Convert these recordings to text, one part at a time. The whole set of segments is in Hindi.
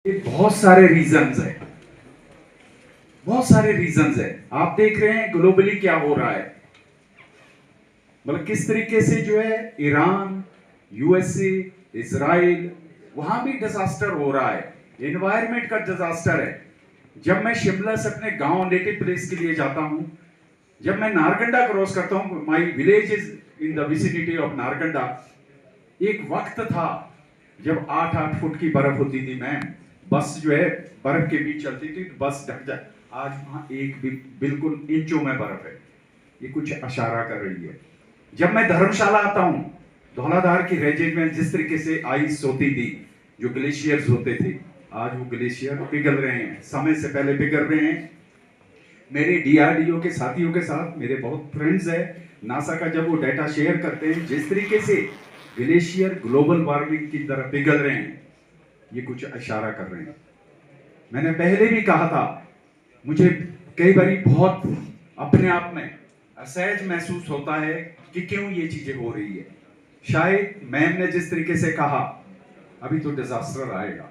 ये बहुत सारे रीजंस है, बहुत सारे रीजंस है। आप देख रहे हैं ग्लोबली क्या हो रहा है, मतलब किस तरीके से जो है ईरान, यूएसए, इजराइल, वहां भी डिजास्टर हो रहा है, एनवायरमेंट का डिजास्टर है। जब मैं शिमला से अपने गांव नेटिव प्लेस के लिए जाता हूं, जब मैं नारकंडा क्रॉस करता हूं, my village is in the vicinity of Narkanda. एक वक्त था जब 8-8 फुट की बर्फ होती थी मैम, बस जो है बर्फ के बीच चलती थी तो बस ढक जाए। आज वहां एक भी बिल्कुल इंचों में बर्फ है। ये कुछ इशारा कर रही है। जब मैं धर्मशाला आता हूं, धौलाधार की रेंज में जिस तरीके से आइस होती थी, जो ग्लेशियर्स होते थे, आज वो ग्लेशियर पिघल रहे हैं, समय से पहले पिघल रहे हैं। मेरे डीआरडीओ के साथियों के साथ मेरे बहुत फ्रेंड्स है, नासा का जब वो डाटा शेयर करते हैं, जिस तरीके से ग्लेशियर ग्लोबल वार्मिंग की तरह पिघल रहे हैं, ये कुछ इशारा कर रहे हैं। मैंने पहले भी कहा था, मुझे कई बार बहुत अपने आप में असहज महसूस होता है कि क्यों ये चीजें हो रही है। शायद मैम ने जिस तरीके से कहा, अभी तो डिजास्टर आएगा,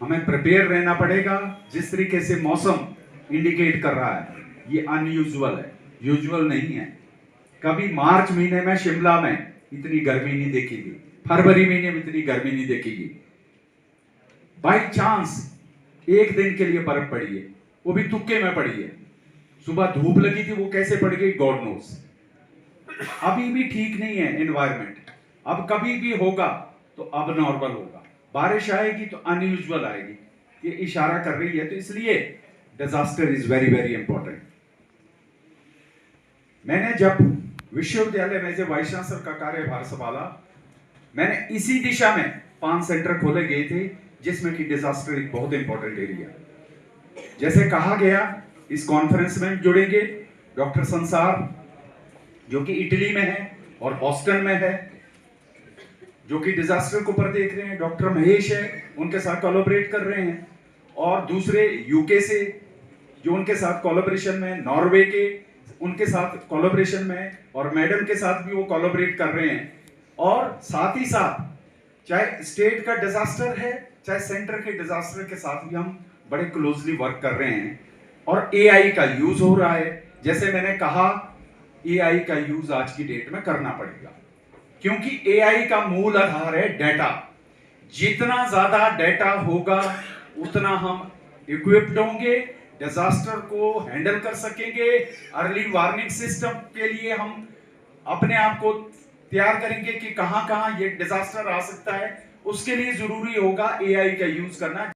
हमें प्रिपेयर रहना पड़ेगा। जिस तरीके से मौसम इंडिकेट कर रहा है, ये अनयूजुअल है, यूजुअल नहीं है। कभी मार्च महीने में शिमला में इतनी गर्मी नहीं देखी थी, फरवरी महीने में इतनी गर्मी नहीं देखी। बाई चांस एक दिन के लिए बर्फ पड़ी है, वो भी तुक्के में पड़ी है। सुबह धूप लगी थी, वो कैसे पड़ गई गॉड नोस। अभी भी ठीक नहीं है एनवायरमेंट। अब कभी भी होगा तो अब नॉर्मल होगा, बारिश आएगी तो अनयूजुअल आएगी, ये इशारा कर रही है। तो इसलिए disaster is very very important. मैंने जब विश्वविद्यालय में से वाइस चांसलर का कार्यभार संभाला, मैंने इसी दिशा में 5 सेंटर खोले गए थे, जिसमें कि डिजास्टर एक बहुत इंपॉर्टेंट एरिया। जैसे कहा गया, इस कॉन्फ्रेंस में जुड़ेंगे डॉक्टर संसार, जो कि इटली में है और बॉस्टन में है, जो कि डिजास्टर को पर देख रहे हैं। डॉक्टर महेश है, उनके साथ कोलैबोरेट कर रहे हैं। और दूसरे यूके से जो उनके साथ कोलैबोरेशन में, नॉर्वे के उनके साथ कोलैबोरेशन में, और मैडम के साथ भी वो कोलैबोरेट कर रहे हैं। और साथ ही साथ चाहे स्टेट का डिजास्टर है, चाहे सेंटर के डिजास्टर के साथ भी हम बड़े क्लोजली वर्क कर रहे हैं। और एआई का यूज हो रहा है। जैसे मैंने कहा, एआई का यूज आज की डेट में करना पड़ेगा, क्योंकि एआई का मूल आधार है डाटा। जितना ज्यादा डाटा होगा, उतना हम इक्विप्ड होंगे, डिजास्टर को हैंडल कर सकेंगे। अर्ली वार्निंग सिस्टम के लिए हम अपने आप को तैयार करेंगे कि कहां कहां ये डिजास्टर आ सकता है। उसके लिए जरूरी होगा एआई का यूज करना।